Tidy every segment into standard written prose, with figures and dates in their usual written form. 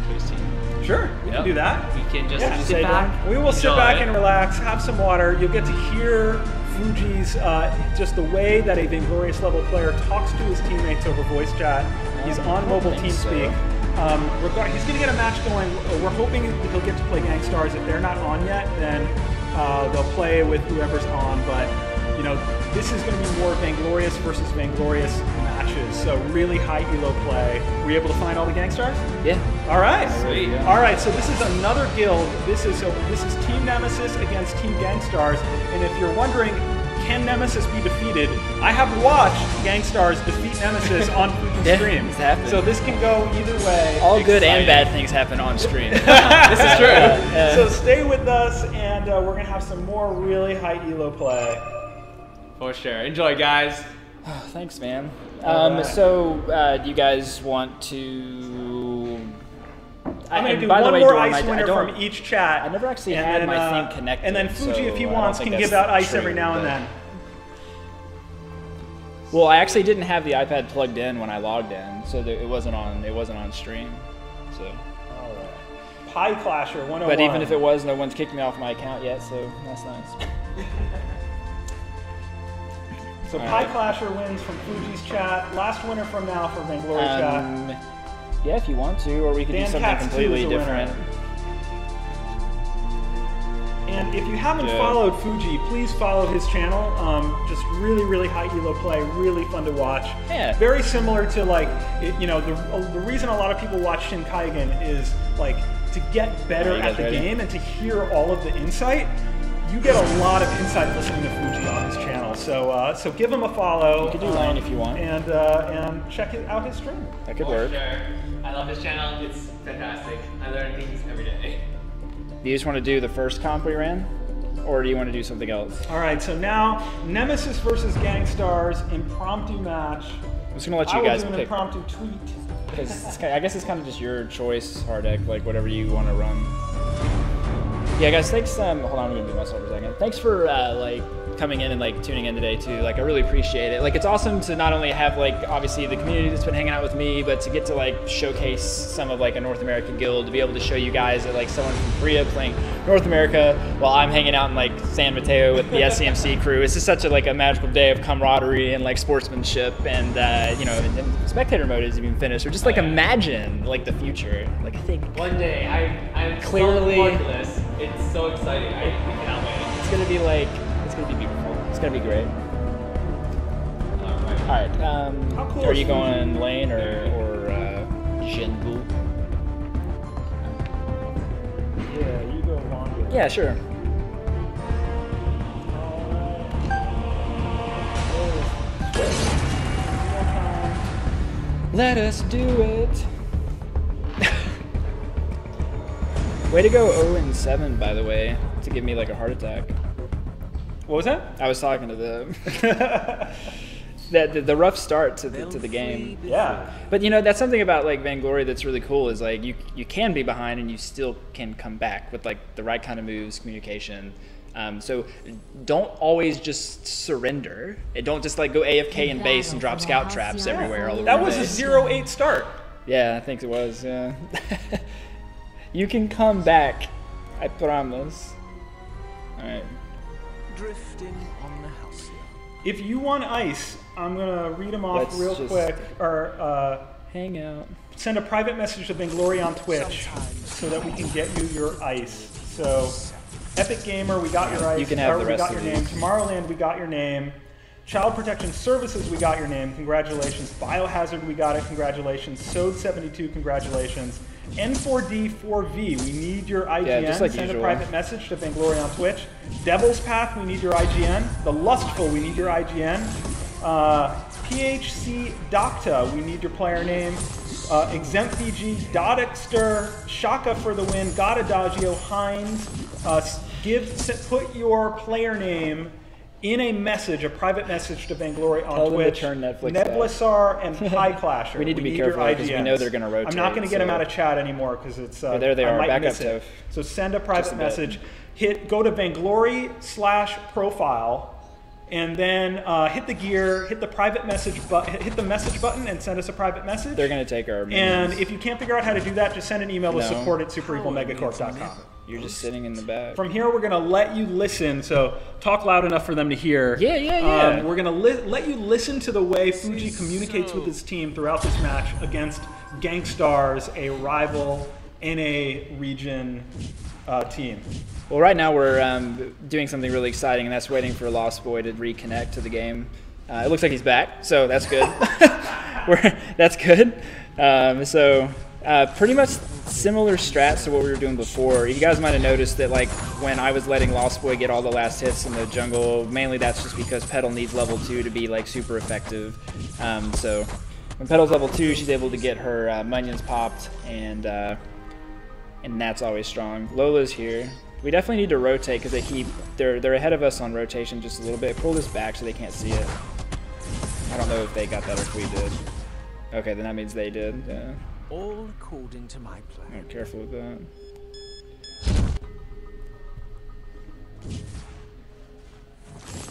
Twitch team. Sure, we can do that. We can just sit back. We will sit back and relax, have some water. You'll get to hear FooJee's, just the way that a VainGlorious level player talks to his teammates over voice chat. He's on mobile TeamSpeak. He's going to get a match going. We're hoping he'll get to play Gankstars. If they're not on yet, then they'll play with whoever's on. But you know, this is going to be more VainGlorious versus VainGlorious matches. So really high elo play. Were you able to find all the Gankstars? Yeah. All right. Sweet. Yeah. All right. So this is another guild. This is Team Nemesis against Team Gankstars. And if you're wondering, can Nemesis be defeated? I have watched Gankstars defeat Nemesis on FooJee's stream. It's happened. So this can go either way. All good and bad things happen on stream. This is true. So stay with us, and we're going to have some more really high elo play. For sure. Enjoy, guys. Oh, thanks, man. Right. So, do you guys want to... I'm going to do one more ice winner from each chat. I never actually had my thing connected. And then FooJee, so if he wants, can give out ice every now and then. Well, I actually didn't have the iPad plugged in when I logged in, so it wasn't on stream. So. All right. Pie Clasher 101. But even if it was, no one's kicked me off my account yet, so that's nice. So Pie Clasher wins from FooJee's chat. Last winner from now for VainGlory chat. Yeah, if you want to, or we could do something completely different. And if you haven't followed FooJee, please follow his channel. Just really, really high elo play, really fun to watch. Yeah. Very similar to like, you know, the reason a lot of people watch Shin Kaigen is like to get better at the game and to hear all of the insight. You get a lot of insight listening to FooJee on his channel, so give him a follow. You can do Lane if you want, and check out his stream. That could work. Sure. I love his channel. It's fantastic. I learn things every day. Do you just want to do the first comp we ran, or do you want to do something else? All right, so now Nemesis versus Gankstars impromptu match. I'm just gonna let you guys pick. I will do an impromptu tweet. Because I guess it's kind of just your choice, Hardek, like whatever you want to run. Yeah, guys, thanks. Hold on, I'm gonna mute myself for a second. Thanks for like coming in and like tuning in today too. Like, I really appreciate it. Like, it's awesome to not only have like obviously the community that's been hanging out with me, but to get to like showcase some of like a North American guild, to be able to show you guys that like someone from Korea playing North America while I'm hanging out in like San Mateo with the SEMC crew. It's just such a like a magical day of camaraderie and like sportsmanship, and you know, and spectator mode isn't even finished. Or just like imagine like the future. Like, I think one day I'm clearly. So this. It's so exciting. I cannot wait. It's gonna be like, it's gonna be beautiful. It's gonna be great. All right. How cool are is you going Lane or Jinbu? Yeah, you go longer. Yeah, sure. Let us do it. Way to go 0-7, by the way, to give me like a heart attack. What was that? I was talking to them. the rough start to the game. Yeah. But you know, that's something about like VainGlory that's really cool, is like you can be behind and you still can come back with like the right kind of moves, communication. So don't always just surrender. Don't just like go AFK in base and drop scout traps everywhere all over That was a base. 0-8 start. Yeah, I think it was, yeah. You can come back, I promise. Alright. Drifting on the house. If you want ice, I'm gonna read them off real quick, or hang out. Send a private message to VainGlory on Twitch so that we can get you your ice. So, Epic Gamer, we got your ice. You can have the rest we got of your name. Tomorrowland, we got your name. Child Protection Services, we got your name. Congratulations. Biohazard, we got it. Congratulations. Sode72, congratulations. N4D4V, we need your IGN. Yeah, just like Send usual. a private message to VainGlory on Twitch. Devil's Path, we need your IGN. The Lustful, we need your IGN. PHC Docta, we need your player name. Exempt VG, Dodexter, Shaka for the win, Godadagio, Hines. Put your player name in a message, a private message to VainGlory on Twitch. Turn Netflix Neblisar and Pie Clasher. We need to be careful because we know they're going to rotate. I'm not going to get them out of chat anymore because it's. There they are. Back up, Tiff. So send a private message. Go to VainGlory/profile, and then hit the gear, hit the private message button, hit the message button, and send us a private message. They're gonna take our minions. And if you can't figure out how to do that, just send an email to support@superevilmegacorp.com. You're just sitting in the back. From here, we're gonna let you listen. So talk loud enough for them to hear. Yeah. We're gonna let you listen to the way FooJee communicates with his team throughout this match against Gankstars, a rival NA region team. Well, right now we're doing something really exciting, and that's waiting for Lost Boy to reconnect to the game. It looks like he's back, so that's good. That's good. Pretty much similar strats to what we were doing before. You guys might have noticed that, like, when I was letting Lost Boy get all the last hits in the jungle, mainly that's just because Petal needs level 2 to be, like, super effective. So when Petal's level 2, she's able to get her minions popped, and that's always strong. Lola's here. We definitely need to rotate because they're ahead of us on rotation just a little bit. Pull this back so they can't see it. I don't know if they got that or if we did. Okay, then that means they did. Yeah. All according to my plan. Oh, careful with that.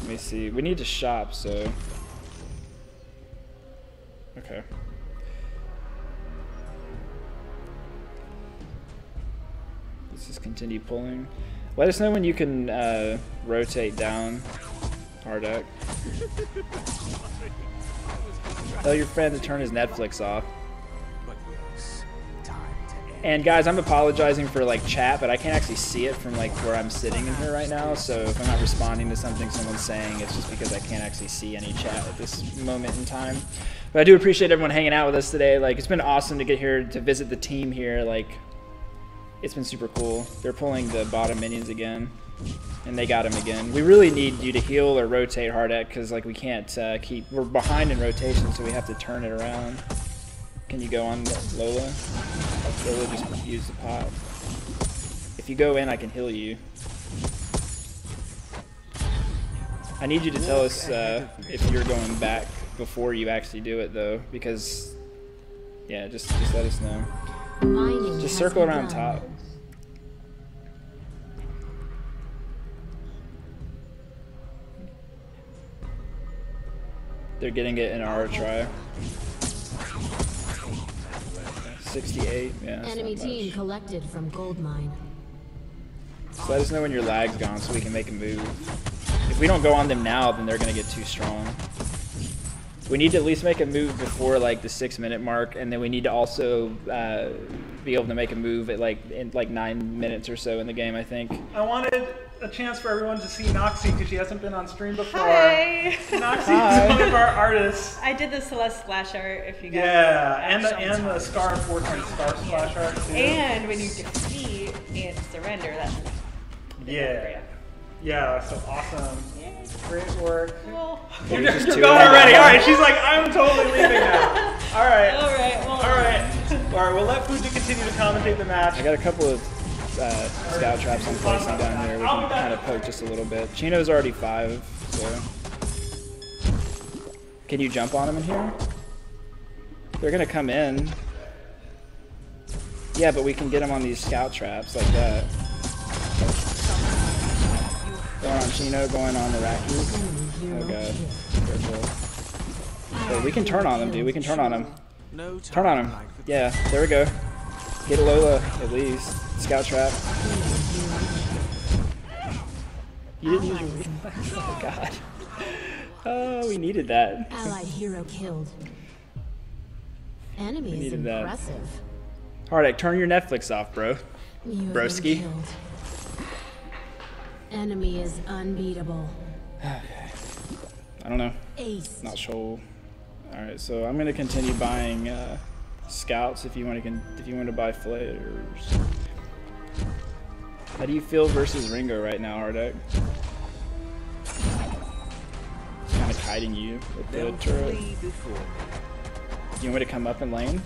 Let me see. We need to shop, so. Okay. Let's just continue pulling. Let us know when you can rotate down, Hardek. Tell your friend to turn his Netflix off. And guys, I'm apologizing for like chat, but I can't actually see it from like where I'm sitting in here right now. So if I'm not responding to something someone's saying, it's just because I can't actually see any chat at this moment in time. But I do appreciate everyone hanging out with us today. Like, it's been awesome to get here to visit the team here. Like, it's been super cool. They're pulling the bottom minions again, and they got him again. We really need you to heal or rotate Hardek because like we can't we're behind in rotation, so we have to turn it around. Can you go on Lola? Lola just use the pot. If you go in, I can heal you. I need you to tell us if you're going back before you actually do it, though, because yeah, just let us know. Just circle around top. They're getting it in our try. 68, yeah. Enemy team collected from gold mine. Just let us know when your lag's gone so we can make a move. If we don't go on them now, then they're gonna get too strong. We need to at least make a move before like the 6-minute mark, and then we need to also be able to make a move at in 9 minutes or so in the game, I think. I wanted a chance for everyone to see Noxie because she hasn't been on stream before. Hi. Noxie is one of our artists. I did the Celeste splash art, if you guys. Yeah, and the Scar Fortnite Star splash art too. And when you defeat and surrender, that's yeah. Yeah, so awesome. Yay. Great work. Cool. You're going already. All right, she's like, I'm totally leaving now. All right. All right. Well, All right, we'll let FooJee continue to commentate the match. I got a couple of scout traps I'm placing down here. We can kind of poke just a little bit. Chino's already 5, so. Can you jump on him in here? They're going to come in. Yeah, but we can get them on these scout traps like that. Going on Chino, going on Iraqi. Oh god. Careful. Hey, we can turn on him, dude. We can turn on him. Turn on him. Yeah, there we go. Get Lola, at least. Scout trap. You didn't use your reflex. Oh god. Oh, we needed that. Allied hero killed. Enemy is impressive. Hardek, turn your Netflix off, bro. Broski. Enemy is unbeatable. Okay. I don't know. Ace. Not sure. All right, so I'm gonna continue buying scouts if you want to buy flares. How do you feel versus Ringo right now, Hardek? Kind of kiting you with the turret. You want me to come up in lane?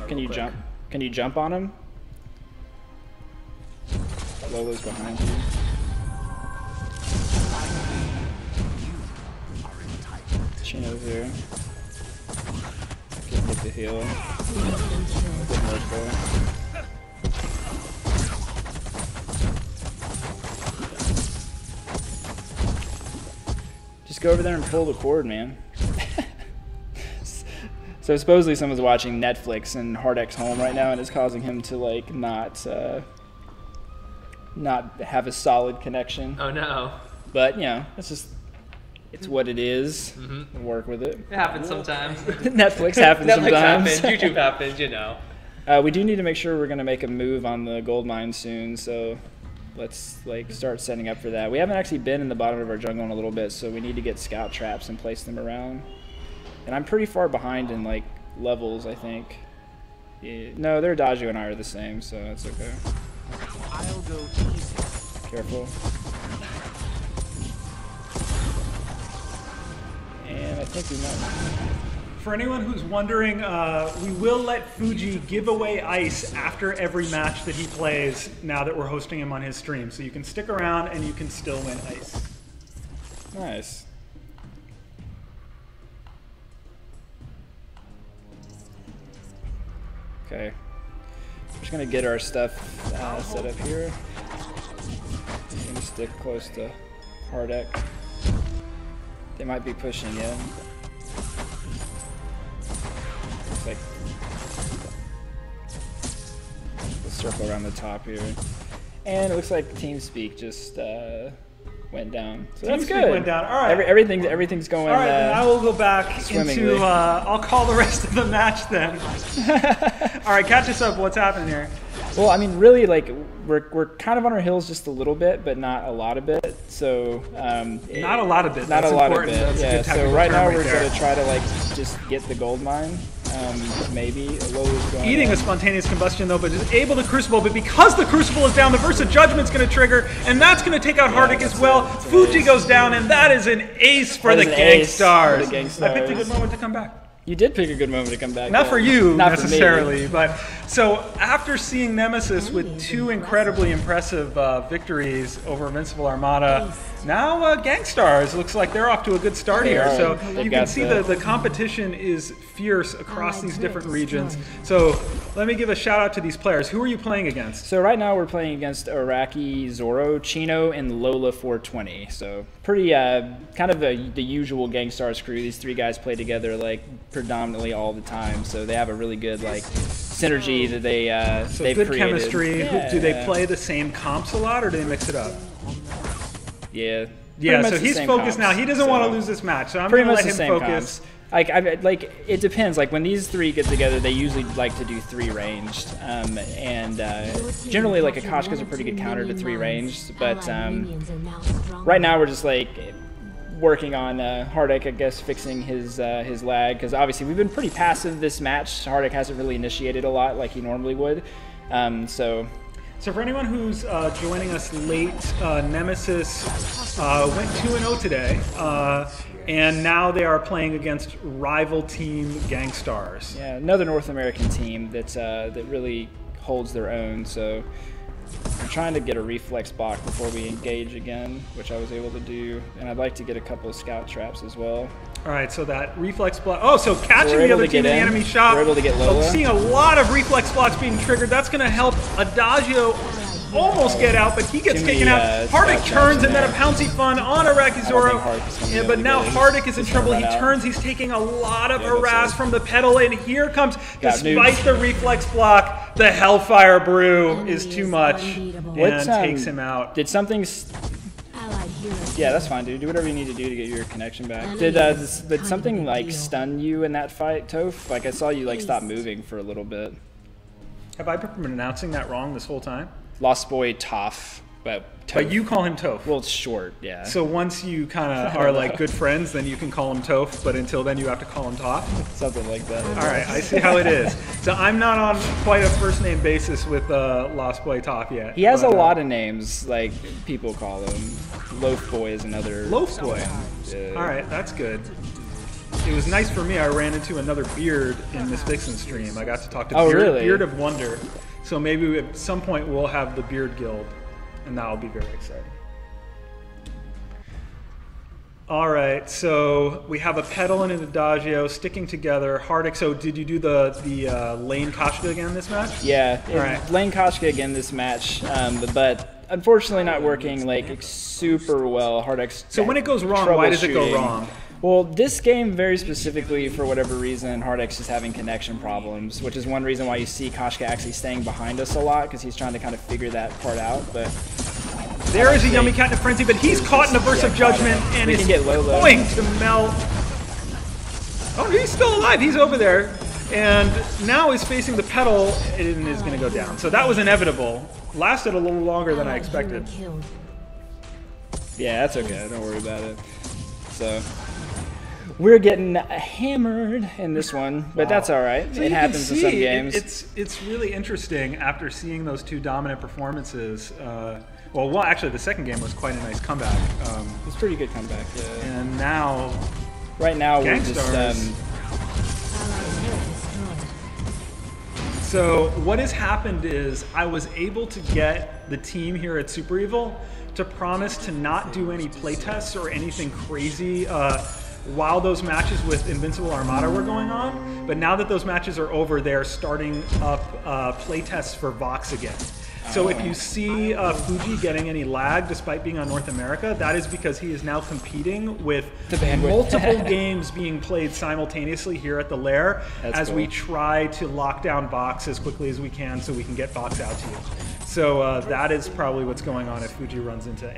Can you jump? Can you jump on him? Lola's behind you. Chino's here. I can get the heal. Good work, boy. Just go over there and pull the cord, man. So supposedly someone's watching Netflix in Hardek's home right now, and it's causing him to like not have a solid connection. Oh no. But you know, it's what it is. Mm-hmm. We'll work with it. It happens sometimes. Netflix happens Netflix sometimes. happens. YouTube happens. You know. We do need to make sure we're gonna make a move on the gold mine soon. So let's like start setting up for that. We haven't actually been in the bottom of our jungle in a little bit, so we need to get scout traps and place them around. And I'm pretty far behind in like levels, I think. Yeah, no, their Adagio and I are the same, so that's okay. I'll go easy. Careful. And I think we might. For anyone who's wondering, we will let FooJee give away ice after every match that he plays now that we're hosting him on his stream. So you can stick around and you can still win ice. Nice. Okay. I'm just gonna get our stuff set up here. I'm gonna stick close to Hardek. They might be pushing in. Looks like let's circle around the top here. And it looks like TeamSpeak just went down. So that's good. Went down. All right. Everything's going. All right, then I will go back swimmingly. into. I'll call the rest of the match then. All right, catch us up. What's happening here? Well, I mean, really, like we're kind of on our heels just a little bit, but not a lot of bit. So not a lot of bit. Not That's a lot of important. bit. That's a Yeah. good So technical right now term we're there. gonna try to like just get the gold mine. Maybe a low is going. Eating on. a spontaneous combustion though, but just able to crucible. But because the crucible is down, the Versa Judgment's going to trigger, and that's going to take out Hardek as well. FooJee goes down, and that is an ace for the Gankstars. I picked a good moment to come back. You did pick a good moment to come back. Not for you Not necessarily, for me. but so after seeing Nemesis with two incredibly impressive victories over Invincible Armada, now Gankstars looks like they're off to a good start They here. are. So They've you can got see the competition is fierce across these different regions. So let me give a shout out to these players. Who are you playing against? So right now we're playing against Iraqi, Zoro, Chino, and Lola 420. So pretty kind of the usual Gankstars crew. These three guys play together like predominantly all the time. So they have a really good like synergy that they've good created. chemistry. Yeah. Do they play the same comps a lot, or do they mix it up? Yeah. Yeah, Pretty much so the he's same focused comps. now. He doesn't want to lose this match, so I'm Pretty going to much let the him same focus. comps. Like it depends. Like when these three get together, they usually like to do 3 ranged, and generally like Akashka's a pretty good counter to 3 ranged. But right now we're just like working on Hardek, I guess, fixing his lag, because obviously we've been pretty passive this match. Hardek hasn't really initiated a lot like he normally would, So for anyone who's joining us late, Nemesis went 2-0 today, and now they are playing against rival team Gankstars. Yeah, another North American team that really holds their own. So I'm trying to get a reflex block before we engage again, which I was able to do, and I'd like to get a couple of scout traps as well. All right, so that reflex block. Oh, so catching We're the able other to team get in the in. enemy shop. We're able to get Lola. Seeing a lot of reflex blocks being triggered. That's going to help Adagio almost get out, but he gets Too taken many, out. Hardek scout turns, traps and then a there. Pouncy Fun on Iraqi Zoro. Hardek's gonna be Yeah, able but to now get it. Hardek is in Just trouble. run He out. turns. He's taking a lot of Yeah, that's harass it. from the pedal, and here comes, Got despite noobs. the reflex block, the Hellfire Brew is too much What's, and takes him out. Did something? Yeah, that's fine, dude. Do whatever you need to do to get your connection back. Did something like stun you in that fight, Toph? Like I saw you like stop moving for a little bit. Have I been pronouncing that wrong this whole time? Lost Boy Toph, but Toph. But you call him Toph. Well, it's short, yeah. So once you kind of are like good friends, then you can call him Toph, but until then you have to call him Toph. Something like that. All right, I see how it is. So I'm not on quite a first name basis with Lost Boy Toph yet. He has but, a lot of names, like people call him. Loaf Boy is another. Loaf Boy. Yeah. All right, that's good. It was nice for me. I ran into another Beard in Miss Vixen stream. I got to talk to Oh, Beard, really? Beard of Wonder. So maybe at some point we'll have the Beard Guild, and that will be very exciting. All right, so we have a Pedal and an Adagio sticking together. Hardek, so did you do the Lane Koshka again this match? Yeah, All right. Lane Koshka again this match, but unfortunately not working like super well. HardX. So when it goes wrong, why does it go troubleshooting. wrong? Well, this game very specifically, for whatever reason, HardX is having connection problems, which is one reason why you see Koshka actually staying behind us a lot, because he's trying to kind of figure that part out. But there is a Yummy Catnip Frenzy, but he's caught in a burst of judgment and is going to melt. Oh, he's still alive. He's over there. And now he's facing the pedal and is going to go down. So that was inevitable. Lasted a little longer than I expected. Yeah, that's okay. Don't worry about it. So we're getting hammered in this one, but that's all right. So it happens in some games. It's really interesting after seeing those two dominant performances. Well, actually, the second game was quite a nice comeback. It's a pretty good comeback. Yeah. And now, right now, we're Gankstars. just. So what has happened is I was able to get the team here at Super Evil to promise to not do any playtests or anything crazy while those matches with Invincible Armada were going on. But now that those matches are over, they're starting up playtests for Vox again. So if you see FooJee getting any lag despite being on North America, that is because he is now competing with multiple games being played simultaneously here at the lair as we try to lock down Vox as quickly as we can so we can get Vox out to you. So that is probably what's going on if FooJee runs into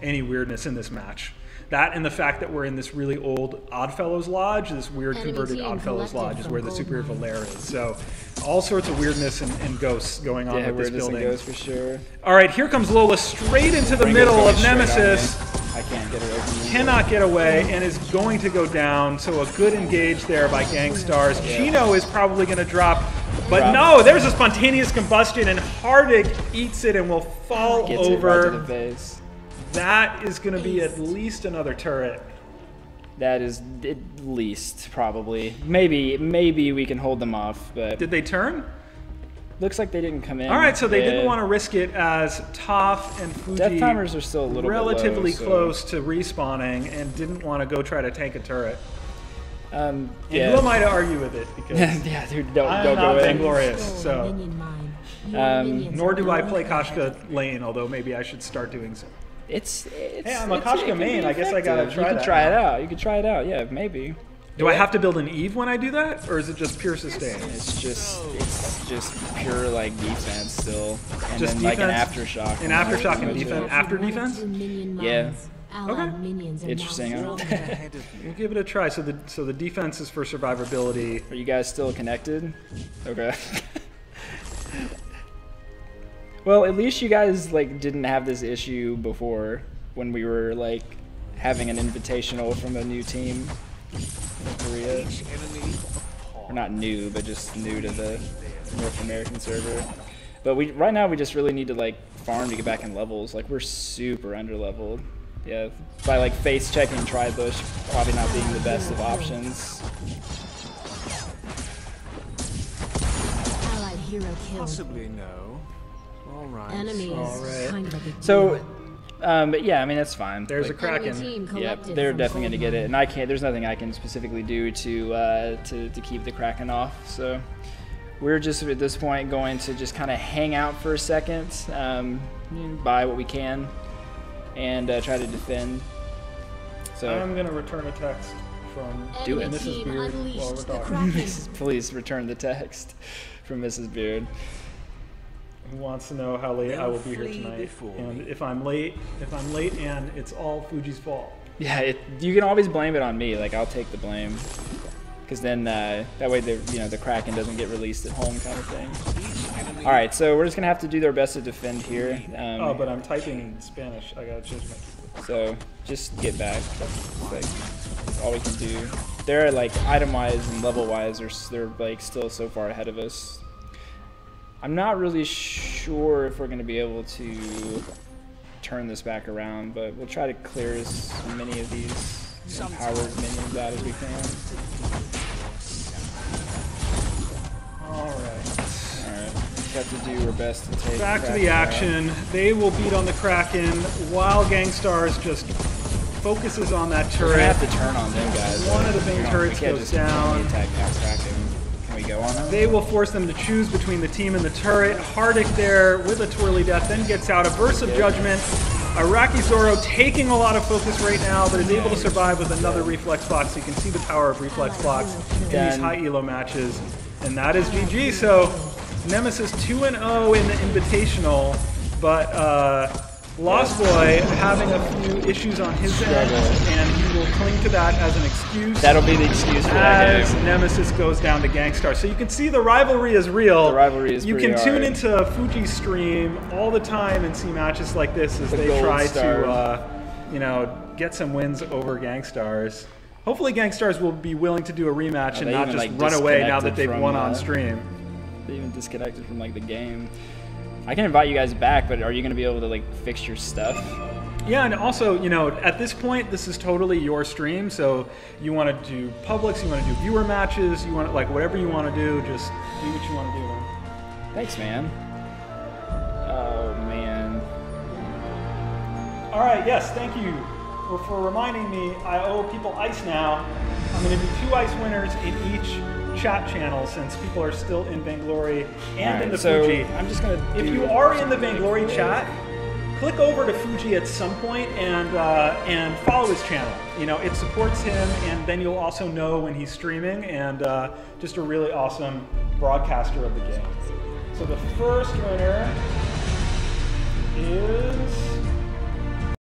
any weirdness in this match. That and the fact that we're in this really old Oddfellows Lodge, this weird converted Oddfellows Lodge is where the Super Evil lair is. So all sorts of weirdness and ghosts going on with this building. Yeah, weirdness and ghosts for sure. All right, here comes Lola straight into the middle of Nemesis. I can't get away from you. Cannot get away and is going to go down. So a good engage there by Gankstars. Chino is probably going to drop. But no, there's a spontaneous combustion and Hardig eats it and will fall over. Right to the face. That is going to be at least another turret. That is at least, probably. Maybe we can hold them off, but... Did they turn? Looks like they didn't come in. All right, so they didn't want to risk it as Toph and FooJee death timers are still a little relatively bit low, close to respawning and didn't want to go try to tank a turret. And who am I to argue with it? Because yeah, dude, don't I'm go not in. VainGlorious, so... nor do I play Koshka lane, although maybe I should start doing so. Hey, I'm a Koshka main. I guess I gotta try that. You can try it out. You can try it out. Yeah, maybe. Do I have to build an Eve when I do that, or is it just pure sustain? It's just pure like defense still, and just then defense? like an aftershock. An aftershock and defense after defense? Yeah. Okay. Interesting. Huh? We'll give it a try. So the defense is for survivability. Are you guys still connected? Okay. Well, at least you guys like didn't have this issue before when we were like having an invitational from a new team in Korea. Or not new, but just new to the North American server. But right now we just really need to like farm to get back in levels. Like we're super underleveled. Yeah, by like face checking Tribush probably not being the best of options. Allied hero killed. Possibly no. All right. Enemies. All right. Kind of a big So, deal. but yeah, I mean that's fine. There's like, a Kraken. Enemy team Yep, collected they're from definitely going to get gold it, and I can't. There's nothing I can specifically do to keep the Kraken off. So we're just at this point going to just kind of hang out for a second, buy what we can, and try to defend. So I'm gonna return a text from Do it. Mrs. team Beard unleashed while we're the talking. Kraken. please return the text from Mrs. Beard. Who wants to know how late I will be here tonight? And if I'm late, and it's all FooJee's fault. Yeah, you can always blame it on me. Like I'll take the blame, because then that way the Kraken doesn't get released at home, kind of thing. All right, so we're just gonna have to do our best to defend here. Oh, but I'm typing in Spanish. I gotta change my keyboard. So just get back. That's like all we can do. They're like item-wise and level-wise, they're like still so far ahead of us. I'm not really sure if we're going to be able to turn this back around, but we'll try to clear as many of these empowered minions out as we can. Alright. Just have to do our best to take Back to the action. They will beat on the Kraken while Gankstars just focuses on that We're going to turret. have to turn on them, guys. One of the main turrets goes down. Attack that Kraken. Can we go on him. They will force them to choose between the team and the turret. Hardic there with a twirly death, then gets out a burst of judgment. Iraqi Zoro taking a lot of focus right now, but is able to survive with another reflex block. So you can see the power of reflex blocks in these high elo matches. And that is GG. So Nemesis 2-0 in the Invitational, but Lost Boy having a few issues on his end, and he will cling to that as an excuse. That'll be the excuse for that as game. Nemesis goes down to Gankstars. So you can see the rivalry is real. The rivalry is You pretty can tune hard. into FooJee's stream all the time and see matches like this as The they gold try star. to, you know, get some wins over Gankstars. Hopefully Gankstars will be willing to do a rematch and they not even, just like, run away now that disconnected they've from, won on stream. They even disconnected from like the game. I can invite you guys back, but are you going to be able to like fix your stuff? Yeah, and also, you know, at this point, this is totally your stream. So you want to do publics, you want to do viewer matches, you want to, like, whatever you want to do, just do what you want to do, man. Thanks, man. Oh man. All right, yes, thank you for reminding me. I owe people ice now. I'm going to do 2 ice winners in each chat channel since people are still in VainGlory and in the FooJee. I'm just gonna. If you are in the VainGlory chat, click over to FooJee at some point and follow his channel. You know, it supports him, and then you'll also know when he's streaming, and just a really awesome broadcaster of the game. So the first winner is